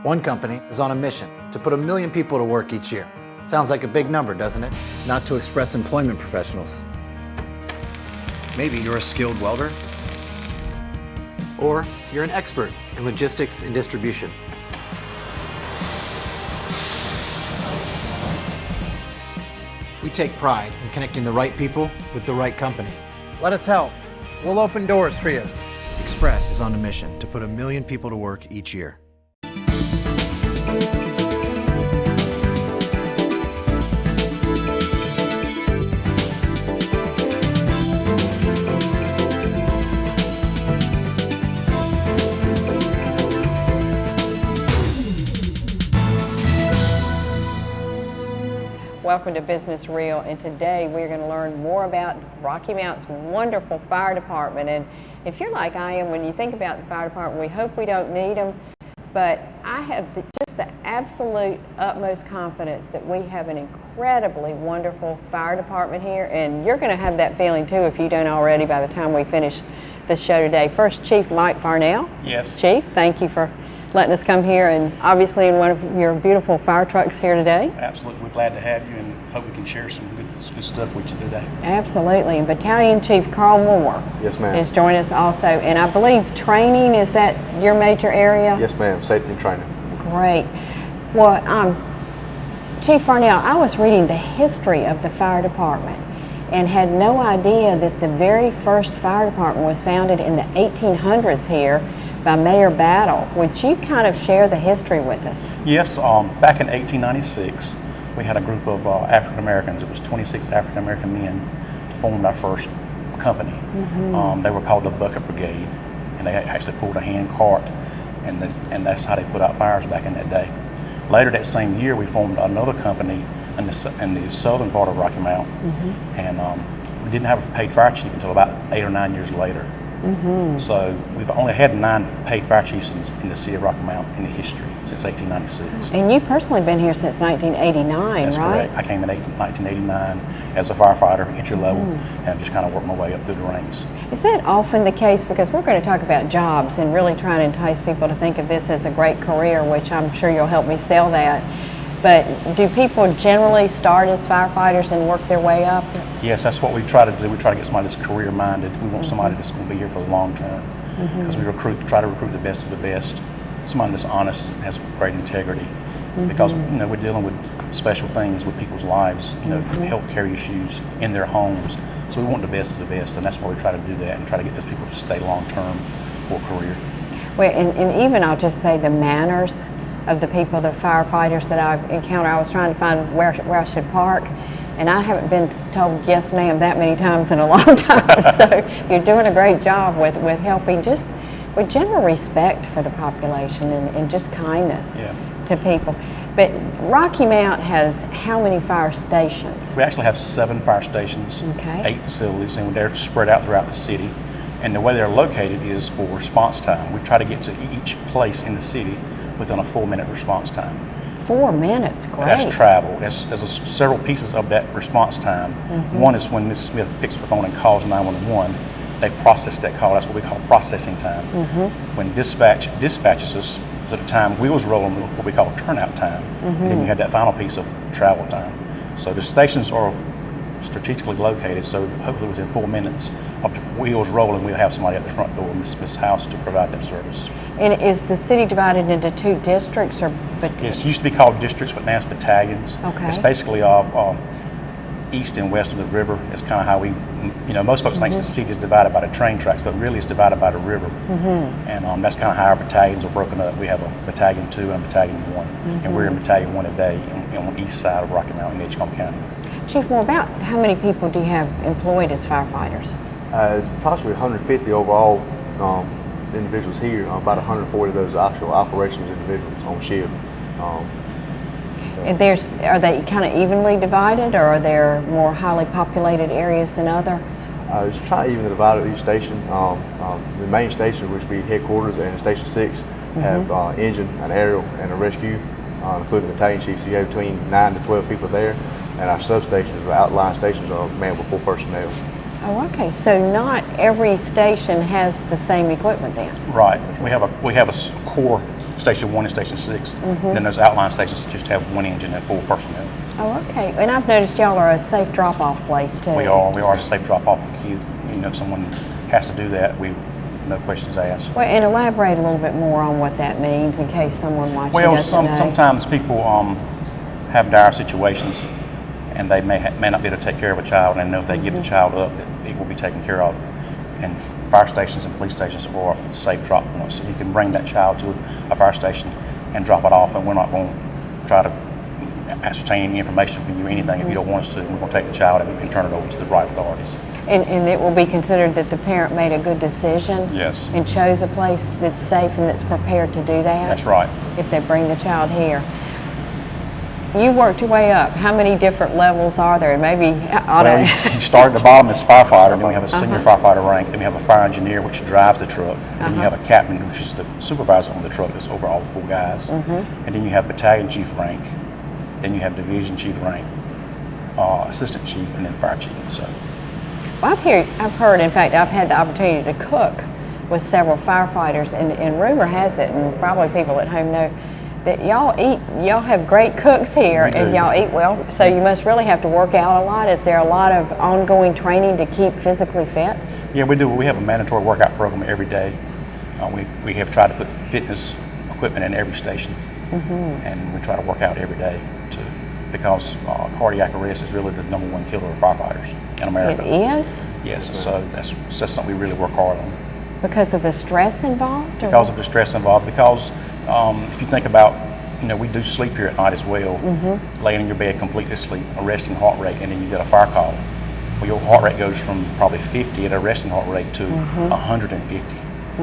One company is on a mission to put 1 million people to work each year. Sounds like a big number, doesn't it? Not to express employment professionals. Maybe you're a skilled welder, or you're an expert in logistics and distribution. We take pride in connecting the right people with the right company. Let us help. We'll open doors for you. Express is on a mission to put 1 million people to work each year. Welcome to Business Real, and today we're going to learn more about Rocky Mount's wonderful fire department. And if you're like I am, when you think about the fire department, we hope we don't need them, but I have just the absolute utmost confidence that we have an incredibly wonderful fire department here, and you're going to have that feeling too if you don't already by the time we finish the show today. First, Chief Mike Farnell. Yes. Chief, thank you for letting us come here, and obviously in one of your beautiful fire trucks here today. Absolutely. We're glad to have you and hope we can share some good stuff with you today. Absolutely. And Battalion Chief Carl Moore Yes, ma'am. is joining us also. And I believe training, is that your major area? Yes, ma'am. Safety and training. Great. Well, Chief Farnell, I was reading the history of the fire department and had no idea that the very first fire department was founded in the 1800s here by Mayor Battle. Would you kind of share the history with us? Yes, back in 1896, we had a group of African Americans. It was 26 African American men formed our first company. Mm-hmm. They were called the Bucket Brigade, and they actually pulled a hand cart, and that's how they put out fires back in that day. Later that same year, we formed another company in the southern part of Rocky Mount, mm-hmm. and we didn't have a paid fire chief until about 8 or 9 years later. Mm-hmm. So we've only had 9 paid fire chiefs in the city of Rocky Mount in the history since 1896. And you've personally been here since 1989, That's right? correct. I came in 1989 as a firefighter, entry level, and I've just kind of worked my way up through the ranks. Is that often the case? Because we're going to talk about jobs and really try to entice people to think of this as a great career, which I'm sure you'll help me sell that. But do people generally start as firefighters and work their way up? Yes, that's what we try to do. We try to get somebody that's career minded. We want somebody that's going to be here for the long term, because we try to recruit the best of the best. Somebody that's honest and has great integrity, because we're dealing with special things with people's lives, healthcare issues in their homes. So we want the best of the best, and that's why we try to do that and try to get those people to stay long term for a career. Well, and even I'll just say the manners of the people, the firefighters that I've encountered. I was trying to find where I should park, and I haven't been told yes ma'am that many times in a long time. So you're doing a great job with helping just with general respect for the population and just kindness to people. But Rocky Mount has how many fire stations? We actually have 7 fire stations, 8 facilities, and they're spread out throughout the city. And the way they're located is for response time. We try to get to each place in the city within a 4-minute response time. 4 minutes, great. That's travel. There's several pieces of that response time. One is when Ms. Smith picks up the phone and calls 911. They process that call. That's what we call processing time. When dispatch dispatches us, at the time wheels rolling, what we call turnout time. And then you have that final piece of travel time. So the stations are strategically located, so hopefully within 4 minutes of the wheels rolling, we'll have somebody at the front door of Ms. Smith's house to provide that service. And is the city divided into 2 districts, or? Yes, it used to be called districts, but now it's battalions. Okay. It's basically east and west of the river. It's kind of how we, most folks think the city is divided by the train tracks, but really it's divided by the river. And that's kind of how our battalions are broken up. We have a Battalion 2 and a Battalion 1, and we're in Battalion 1 today on the east side of Rocky Mount in Edgecombe County. Chief, well, about how many people do you have employed as firefighters? It's approximately 150 overall individuals here. About 140 of those actual operations individuals on shift. And are they kind of evenly divided, or are there more highly populated areas than others? Just trying to evenly divide each station. The main station, which would be headquarters, and Station 6 have engine, an aerial, and a rescue, including the battalion chief. So you have between 9 to 12 people there. And our substations, or outlying stations, are manned with full personnel. Oh, okay. So not every station has the same equipment then? Right. We have a core Station 1 and Station 6. And then those outlying stations just have one engine and 4 personnel. Oh, okay. And I've noticed y'all are a safe drop-off place too. We are a safe drop-off for kids. You know, if someone has to do that, no questions asked. Well, and elaborate a little bit more on what that means in case someone watching Well, doesn't know. sometimes people have dire situations, and they may not be able to take care of a child, and know if they give the child up, that it will be taken care of. And fire stations and police stations are safe drop points, so you can bring that child to a fire station and drop it off, and we're not going to try to ascertain any information from you or anything if you don't want us to. We're going to take the child and turn it over to the right authorities. And it will be considered that the parent made a good decision. Yes. And chose a place that's safe and that's prepared to do that. That's right. If they bring the child here. You worked your way up. How many different levels are there? Maybe You start at the bottom as firefighter, then we have a senior firefighter rank, then we have a fire engineer which drives the truck, then you have a captain which is the supervisor on the truck that's over all the 4 guys, and then you have battalion chief rank, then you have division chief rank, assistant chief, and then fire chief. So. Well, I've heard, in fact, I've had the opportunity to cook with several firefighters, and rumor has it, and probably people at home know, that y'all have great cooks here, and y'all eat well, so you must really have to work out a lot. Is there a lot of ongoing training to keep physically fit? Yeah, we do. We have a mandatory workout program every day. We have tried to put fitness equipment in every station, and we try to work out every day because cardiac arrest is really the #1 killer of firefighters in America. It is? Yes, so that's something we really work hard on. Because of the stress involved? Because of the stress involved, because if you think about, we do sleep here at night as well, laying in your bed completely asleep, a resting heart rate, and then you get a fire call. Well, your heart rate goes from probably 50 at a resting heart rate to 150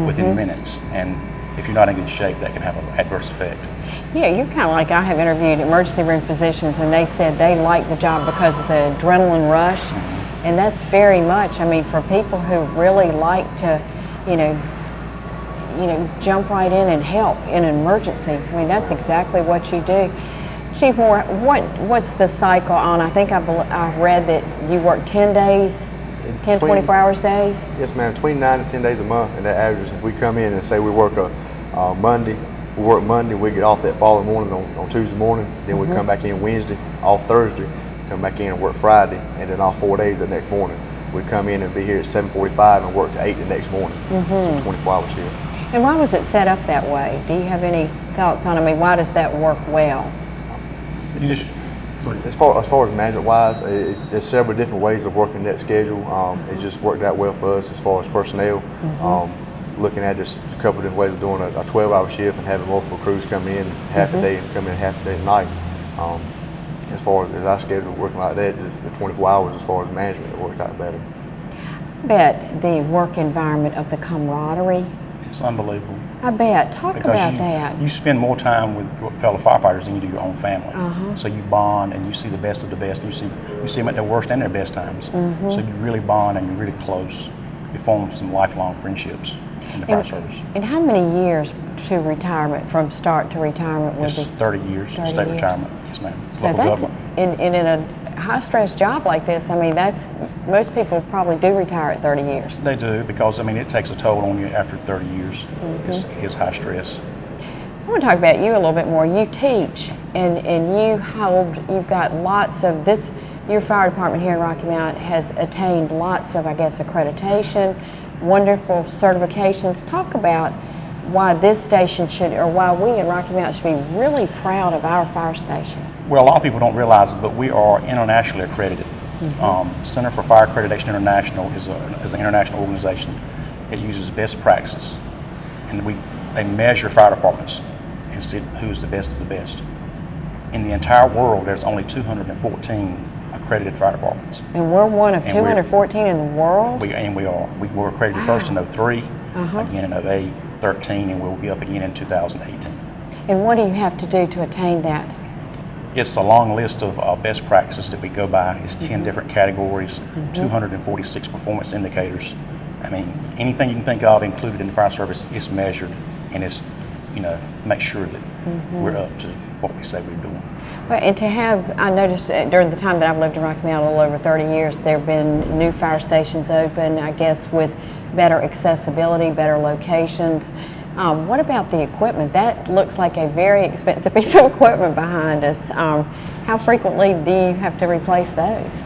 within minutes, and if you're not in good shape, that can have an adverse effect. Yeah, you're kind of like, I have interviewed emergency room physicians, and they said they like the job because of the adrenaline rush, and that's very much, for people who really like to, jump right in and help in an emergency. That's exactly what you do. Chief Moore, what's the cycle on? I think I read that you work 10 days, 24 hours days? Yes, ma'am, between 9 and 10 days a month, and that averages, if we come in and say we work Monday, we get off that following morning on Tuesday morning, then we come back in Wednesday, off Thursday, come back in and work Friday, and then off 4 days the next morning. We come in and be here at 7:45 and work to 8 the next morning, so 24 hours here. And why was it set up that way? Do you have any thoughts on it? Why does that work well? As far as management-wise, there's several different ways of working that schedule. It just worked out well for us as far as personnel. Looking at just a couple of different ways of doing a 12-hour shift and having multiple crews come in half a day and come in half a day at night. As far as our schedule working like that, the 24 hours as far as management, it worked out better. I bet the work environment of the camaraderie. It's unbelievable. I bet. Talk about you, that. You spend more time with fellow firefighters than you do your own family. So you bond and you see the best of the best. You see them at their worst and their best times. So you really bond and you're really close. You form some lifelong friendships in the fire service. And how many years to retirement, from start to retirement? It's 30 years, 30 state years. retirement. Yes, ma'am. So Local that's, government. in a high-stress job like this, most people probably do retire at 30 years. They do, because it takes a toll on you after 30 years. It's high stress. I want to talk about you a little bit more. You teach, and you've got lots of this. Your fire department here in Rocky Mount has attained lots of, accreditation, wonderful certifications. Talk about why this station why we in Rocky Mount should be really proud of our fire station. Well, a lot of people don't realize it, but we are internationally accredited. Center for Fire Accreditation International is an international organization. It uses best practices, and they measure fire departments and see who's the best of the best. In the entire world, there's only 214 accredited fire departments. And we're one of 214 in the world? We are. We were accredited first in 03, again in 08, 13, and we'll be up again in 2018. And what do you have to do to attain that? It's a long list of best practices that we go by. It's 10 different categories, 246 performance indicators. Anything you can think of included in the fire service is measured, and it's, make sure that we're up to what we say we're doing. Well, and to have, I noticed during the time that I've lived in Rocky Mount, a little over 30 years, there have been new fire stations open, I guess, with better accessibility, better locations. What about the equipment? That looks like a very expensive piece of equipment behind us. How frequently do you have to replace those?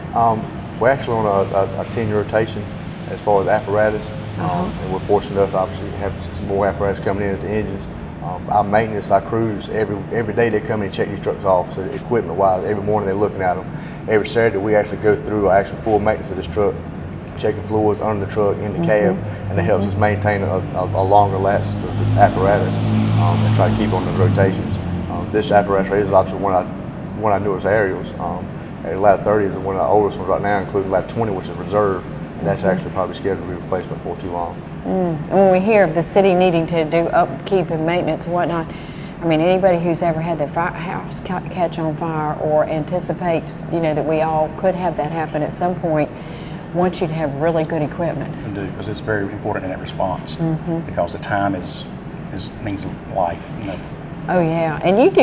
We're actually on a 10-year rotation as far as apparatus, and we're fortunate enough, obviously, to have some more apparatus coming in at the engines. Our maintenance, our crews, every day they come in and check these trucks off, so equipment-wise, every morning they're looking at them. Every Saturday we actually go through our actual full maintenance of this truck, checking fluids under the truck, in the cab, and it helps us maintain a longer lapse of the apparatus and try to keep on the rotations. This apparatus is obviously one of our newest aerials. Lab 30 is one of the oldest ones right now, including Lab 20, which is reserve, and that's actually probably scheduled to be replaced before too long. And when we hear of the city needing to do upkeep and maintenance and whatnot, I mean, anybody who's ever had their house catch on fire or anticipates, that we all could have that happen at some point, wants you to have really good equipment. We do, because it's very important in that response, because the time means life. Oh yeah, and you do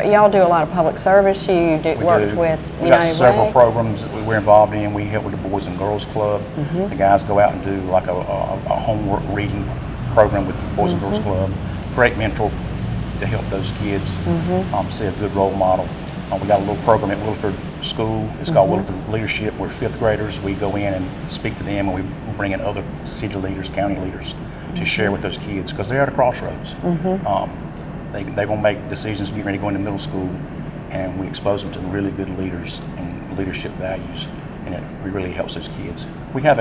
y'all do a lot of public service. You work with We got several programs that we're involved in. We help with the Boys and Girls Club. The guys go out and do like a homework reading program with the Boys and Girls Club. Great mentor to help those kids see a good role model. We got a little program at Williford School. It's called Williford Leadership. We're fifth graders. We go in and speak to them, and we bring in other city leaders, county leaders, to share with those kids, because they're at a crossroads. They're going to make decisions, get ready to go into middle school, and we expose them to really good leaders and leadership values, and it really helps those kids. We have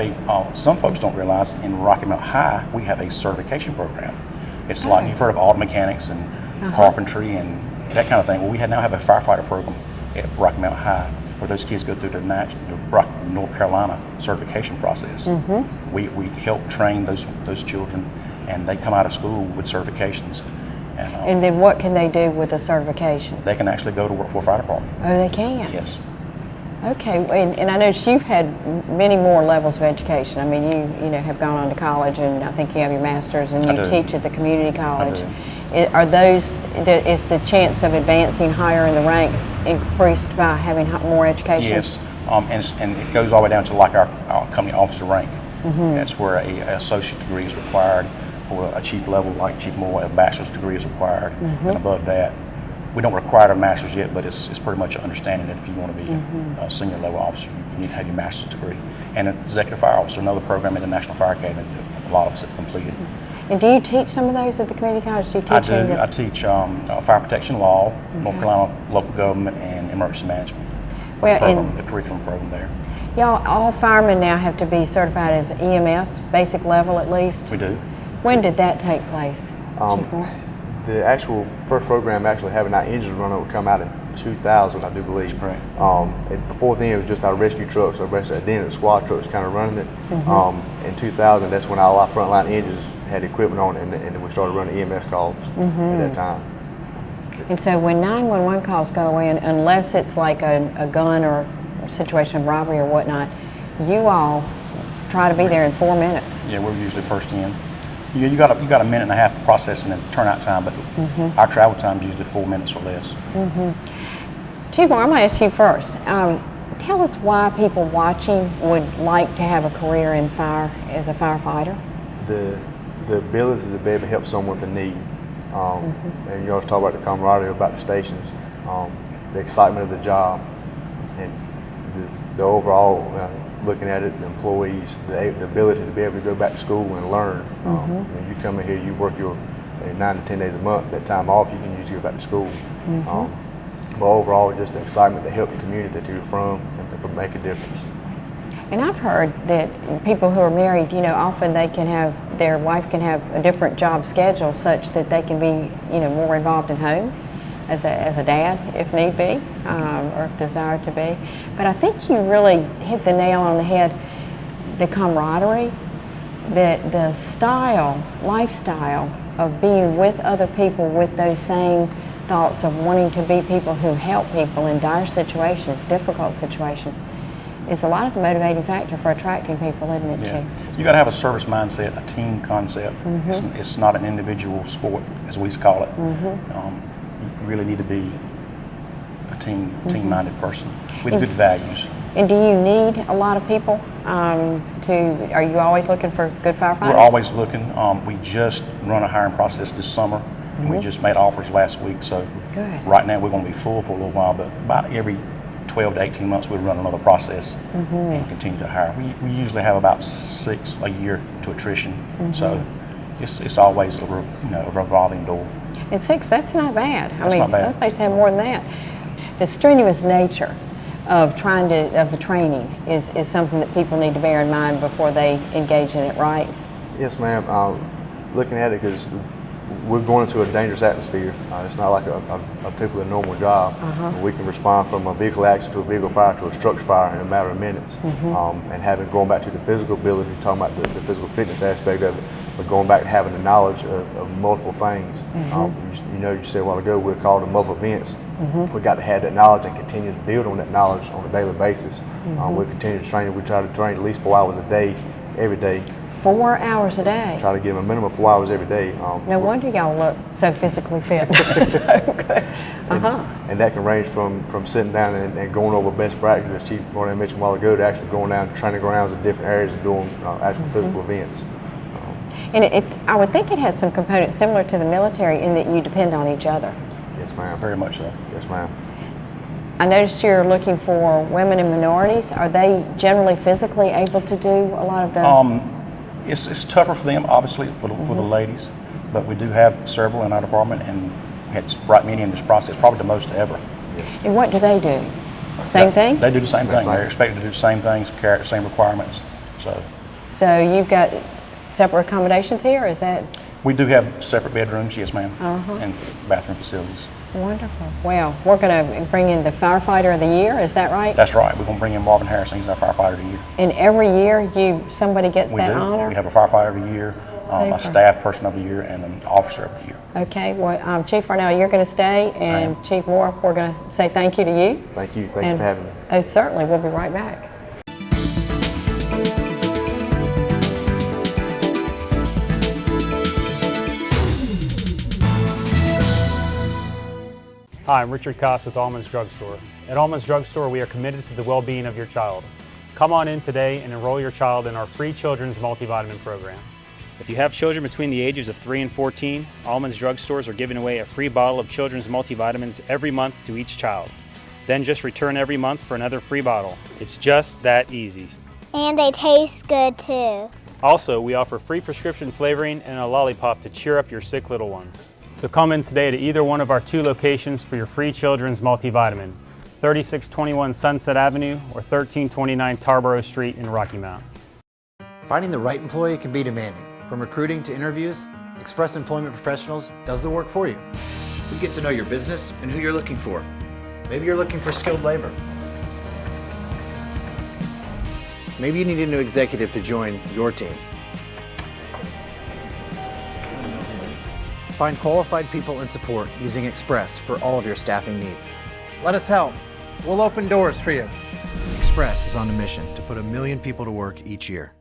some folks don't realize, in Rocky Mount High, we have a certification program. It's like, you've heard of auto mechanics and carpentry and that kind of thing. Well, we now have a firefighter program at Rocky Mount High, where those kids go through the North Carolina certification process. We help train those children, and they come out of school with certifications. And then what can they do with the certification? They can actually go to work for a fire department. Oh, they can? Yes. Okay, and I noticed you've had many more levels of education. I mean, you have gone on to college, and I think you have your master's, and you teach at the community college. Is the chance of advancing higher in the ranks increased by having more education? Yes, and it goes all the way down to like our company officer rank. That's where a associate degree is required. For a chief level, like Chief Moore, a bachelor's degree is required, and above that, we don't require a master's yet, but it's pretty much an understanding that if you want to be a senior level officer, you need to have your master's degree. And an executive fire officer, another program at the National Fire Academy, a lot of us have completed. And do you teach some of those at the community college? Do you teach I teach fire protection law, North Carolina local government, and emergency management. The curriculum program there. Y'all, all firemen now have to be certified as EMS, basic level at least? We do. When did that take place? The actual first program actually having our engines run would come out in 2000, I do believe. That's correct. Before then, it was just our rescue trucks, then the squad trucks kind of running it. In 2000, that's when all our frontline engines had equipment on it, and then we started running EMS calls at that time. And so when 911 calls go in, unless it's like a gun or a situation of robbery or whatnot, you all try to be there in 4 minutes. Yeah, we're usually first in. You got a minute and a half of processing and turnout time, but our travel time is usually 4 minutes or less. Chief Moore, I'm going to ask you first. Tell us why people watching would like to have a career in fire as a firefighter. The ability to be able to help someone with a need. And you always talk about the camaraderie about the stations, the excitement of the job, and the overall looking at it, the employees, the ability to be able to go back to school and learn. When you come in here, you work your 9 to 10 days a month. That time off, you can use to go back to school. But overall, just the excitement to help the community that you're from and make a difference. And I've heard that people who are married, often their wife can have a different job schedule such that they can be, more involved in home as a dad, if need be, or if desired to be. But I think you really hit the nail on the head, the camaraderie, the lifestyle of being with other people with those same thoughts of wanting to be people who help people in dire situations, difficult situations, is a lot of the motivating factor for attracting people, isn't it, Chief? You got to have a service mindset, a team concept. It's not an individual sport, as we call it. You really need to be a team-minded person with good values. And do you need a lot of people are you always looking for good firefighters? We're always looking. We just run a hiring process this summer. And we just made offers last week, so good. Right now we're going to be full for a little while, but about every 12 to 18 months we'll run another process and continue to hire. We usually have about 6 a year to attrition, so it's always a revolving door. And 6, that's not bad. That's not bad. Other places have more than that. The strenuous nature of the training is something that people need to bear in mind before they engage in it, right? Yes, ma'am. Looking at it, because we're going into a dangerous atmosphere. It's not like a typical normal job. We can respond from a vehicle accident to a vehicle fire to a structure fire in a matter of minutes. And going back to the physical ability, talking about the physical fitness aspect of it, but going back to having the knowledge of multiple things. You said a while ago we're called to multiple events. We got to have that knowledge and continue to build on that knowledge on a daily basis. We continue to train. We try to train at least 4 hours a day, every day. 4 hours a day. Try to give them a minimum of 4 hours every day. No wonder y'all look so physically fit. So good. And that can range from sitting down and going over best practices, as Chief Morgan mentioned a while ago, to actually going down to training grounds in different areas and doing actual physical events. And I would think it has some components similar to the military in that you depend on each other. Yes, ma'am. Very much so. Yes, ma'am. I noticed you're looking for women and minorities. Are they generally physically able to do a lot of the... It's tougher for them, obviously, for the ladies, but we do have several in our department, and we had brought many in this process, probably the most ever. And what do they do? Same thing? They do the same thing. They're expected to do the same things, carry the same requirements. So you've got separate accommodations here, is that? We do have separate bedrooms, yes ma'am, and bathroom facilities. Wonderful. Well, we're going to bring in the Firefighter of the Year, is that right? That's right. We're going to bring in Marvin Harrison. He's our Firefighter of the Year. And every year somebody gets that honor? We have a Firefighter of the Year, a Staff Person of the Year, and an Officer of the Year. Okay. Well, Chief Farnell, you're going to stay, and Chief Moore, we're going to say thank you to you. Thank you. Thank you for having me. Oh, certainly. We'll be right back. Hi, I'm Richard Koss with Allman's Drugstore. At Allman's Drugstore, we are committed to the well-being of your child. Come on in today and enroll your child in our free children's multivitamin program. If you have children between the ages of 3 and 14, Allman's Drugstores are giving away a free bottle of children's multivitamins every month to each child. Then just return every month for another free bottle. It's just that easy. And they taste good too. Also, we offer free prescription flavoring and a lollipop to cheer up your sick little ones. So come in today to either one of our 2 locations for your free children's multivitamin, 3621 Sunset Avenue or 1329 Tarboro Street in Rocky Mount. Finding the right employee can be demanding. From recruiting to interviews, Express Employment Professionals does the work for you. We get to know your business and who you're looking for. Maybe you're looking for skilled labor. Maybe you need a new executive to join your team. Find qualified people and support using Express for all of your staffing needs. Let us help. We'll open doors for you. Express is on a mission to put 1 million people to work each year.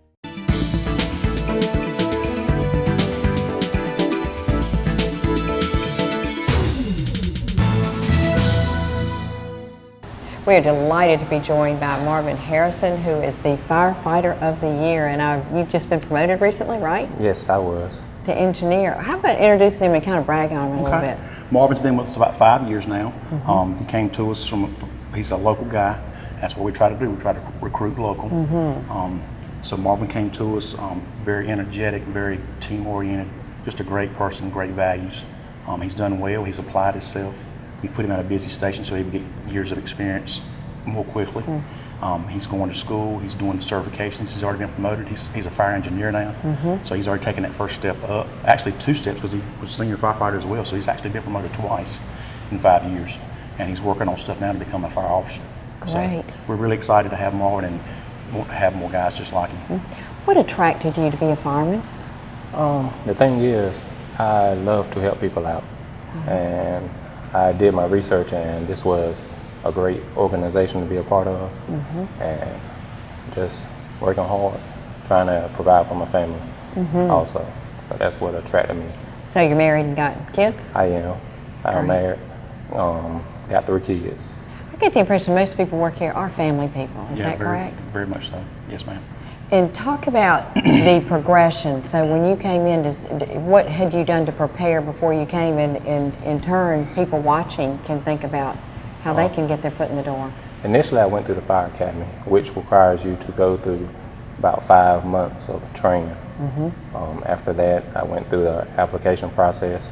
We are delighted to be joined by Marvin Harrison, who is the Firefighter of the Year. And you've just been promoted recently, right? Yes, I was. To engineer. How about introducing him and kind of brag on him a little bit? Marvin's been with us about 5 years now. He came to us he's a local guy. That's what we try to do. We try to recruit local. So Marvin came to us very energetic, very team-oriented, just a great person, great values. He's done well. He's applied himself. We put him at a busy station so he can get years of experience more quickly. He's going to school. He's doing certifications. He's already been promoted. He's a fire engineer now. So he's already taken that first step up. Actually 2 steps because he was a senior firefighter as well. So he's actually been promoted twice in 5 years. And he's working on stuff now to become a fire officer. Great. So we're really excited to have Marvin and have more guys just like him. What attracted you to be a fireman? The thing is, I love to help people out. And I did my research, and this was a great organization to be a part of. And just working hard, trying to provide for my family also. So that's what attracted me. So you're married and got kids? I am. I'm married. Got 3 kids. I get the impression most people work here are family people. Is that correct? Very much so. Yes, ma'am. And talk about the progression. So when you came in, what had you done to prepare before you came? And in turn, people watching can think about how they can get their foot in the door. Initially, I went through the Fire Academy, which requires you to go through about 5 months of training. After that, I went through the application process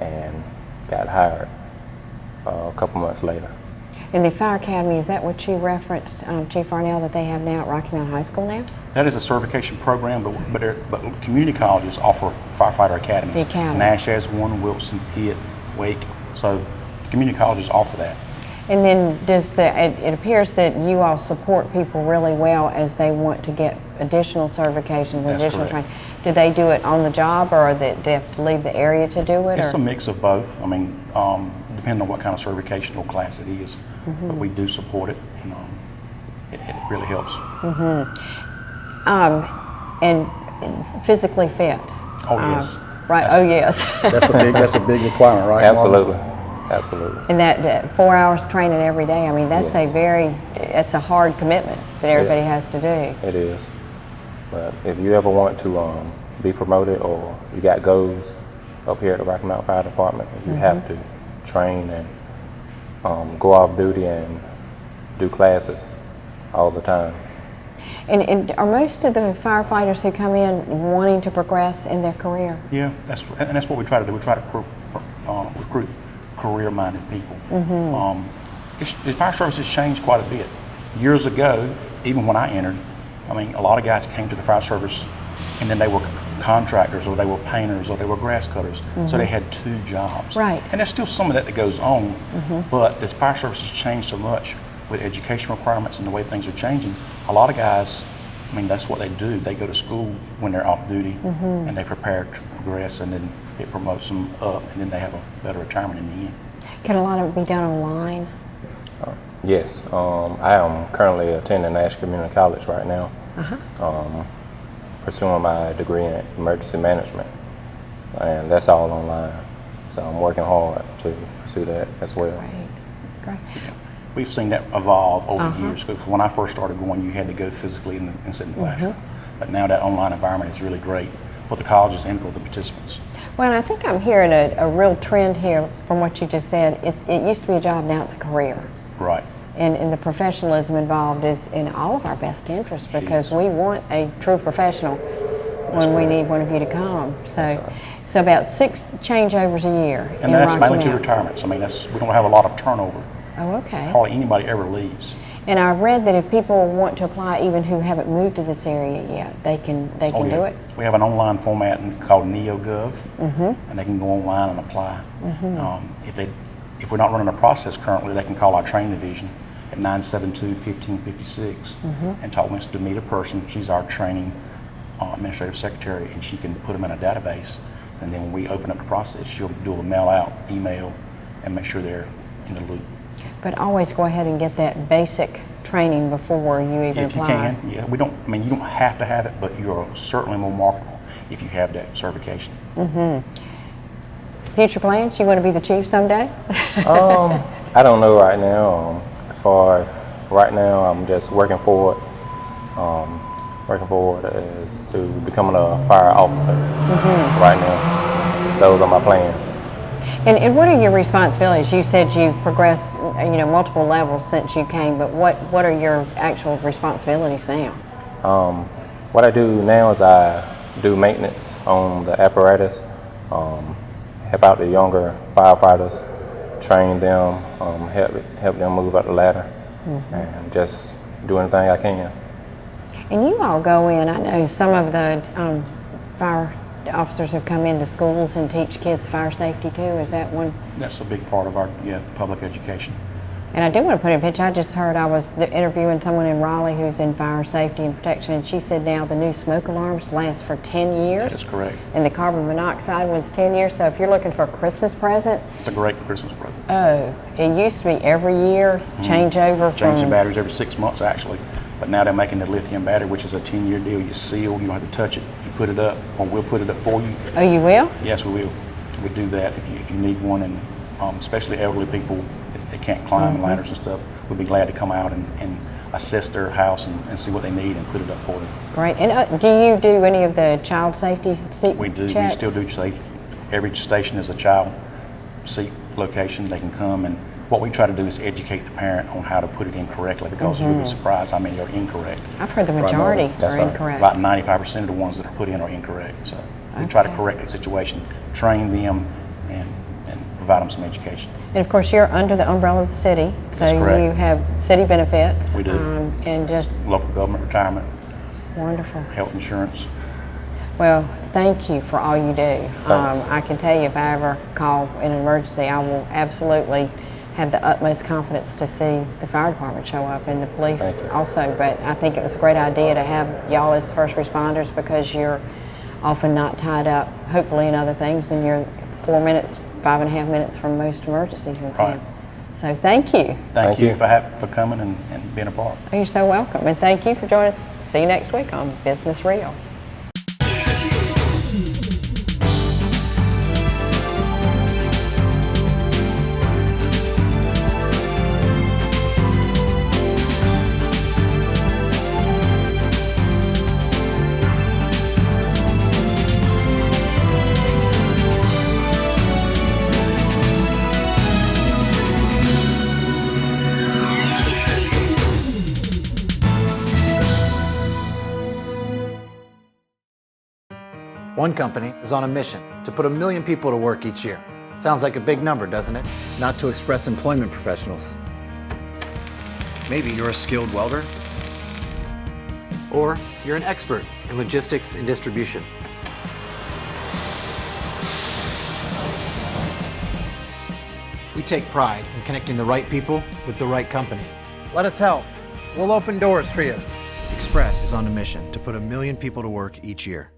and got hired a couple months later. And the Fire Academy, is that what you referenced, Chief Arnell, that they have now at Rocky Mount High School now? That is a certification program, but community colleges offer firefighter academies. The academy. Nash has one, Wilson, Pitt, Wake. So community colleges offer that. And then it appears that you all support people really well as they want to get additional certifications and That's additional correct. training. Do they do it on the job, or do they have to leave the area to do it? It's or? a mix of both. I mean, depending on what kind of certificational class it is, but we do support it, and it really helps. And physically fit. Oh, yes. Right. That's- Oh yes. That's a big requirement, right? Absolutely, absolutely. And that 4 hours training every day. I mean, that's it's a hard commitment that everybody has to do. It is. But if you ever want to be promoted or you got goals up here at the Rocky Mount Fire Department, you have to train and go off duty and do classes all the time. And are most of the firefighters who come in wanting to progress in their career? Yeah, that's what we try to do. We try to recruit career-minded people. The fire service has changed quite a bit. Years ago, even when I entered, I mean, a lot of guys came to the fire service and then they were contractors, or they were painters, or they were grass cutters. So they had 2 jobs. Right. And there's still some of that goes on, but the fire service has changed so much with education requirements and the way things are changing. A lot of guys, I mean, that's what they do. They go to school when they're off duty and they prepare to progress, and then it promotes them up, and then they have a better retirement in the end. Can a lot of it be done online? Yes, I am currently attending Nash Community College right now, pursuing my degree in emergency management, and that's all online. So I'm working hard to pursue that as well. Great. We've seen that evolve over the years, because when I first started going, you had to go physically and sit in the classroom. But now that online environment is really great for the colleges and for the participants. Well, I think I'm hearing a real trend here from what you just said. It used to be a job, now it's a career. Right. And the professionalism involved is in all of our best interest, because we want a true professional when we need one of you to come. So about 6 changeovers a year. And that's mainly to retirements. I mean, we don't have a lot of turnover. Oh, okay. Hardly anybody ever leaves. And I read that if people want to apply, even who haven't moved to this area yet, they can do it. We have an online format called NeoGov, and they can go online and apply. If we're not running a process currently, they can call our training division at 972-1556 and talk to meet a person. She's our training administrative secretary, and she can put them in a database. And then when we open up the process, she'll do a mail out, email, and make sure they're in the loop. But always go ahead and get that basic training before you even If you apply. can, yeah. You don't have to have it, but you're certainly more marketable if you have that certification. Future plans? You want to be the chief someday? I don't know right now. As far as right now, I'm just working forward. As to becoming a fire officer. Right now, those are my plans. And what are your responsibilities? You said you've progressed, multiple levels since you came, but what are your actual responsibilities now? What I do now is I do maintenance on the apparatus, help out the younger firefighters, train them, help them move up the ladder, and just do anything I can. And you all go in, I know some of the fire officers have come into schools and teach kids fire safety too. Is that one? That's a big part of our public education. And I do want to put in a picture. I just heard, I was interviewing someone in Raleigh who's in fire safety and protection, and she said now the new smoke alarms last for 10 years. That is correct. And the carbon monoxide one's 10 years. So if you're looking for a Christmas present, It's a great Christmas present. oh, it used to be every year, change over Change the from... batteries every 6 months actually, but now they're making the lithium battery, which is a 10-year deal. You seal, you don't have to touch it. You put it up, or we'll put it up for you. Oh, you will? Yes, we will. We do that if you need one, and especially elderly people that can't climb ladders and stuff, would be glad to come out and assess their house and see what they need and put it up for them. Great. And do you do any of the child safety seat We do. checks? We still do safe. Every station is a child seat location. They can come, and what we try to do is educate the parent on how to put it in correctly, because you'll be surprised how many are incorrect. I've heard the majority That's are right. incorrect. About 95% of the ones that are put in are incorrect. So we try to correct the situation, train them, and provide them some education. And of course, you're under the umbrella of the city, so That's correct. you have city benefits. We do. And just Local government retirement, wonderful. health insurance. Well, thank you for all you do. Thanks. I can tell you, if I ever call in an emergency, I will absolutely have the utmost confidence to see the fire department show up and the police Thank you. also. But I think it was a great idea to have y'all as first responders, because you're often not tied up, hopefully, in other things, and you're 4 minutes, 5.5 minutes from most emergencies in town. Right. So thank you. Thank you. you for coming and being a part. Oh, you're so welcome, and thank you for joining us. See you next week on Business Real. One company is on a mission to put 1 million people to work each year. Sounds like a big number, doesn't it? Not to express employment professionals. Maybe you're a skilled welder, or you're an expert in logistics and distribution. We take pride in connecting the right people with the right company. Let us help. We'll open doors for you. Express is on a mission to put 1 million people to work each year.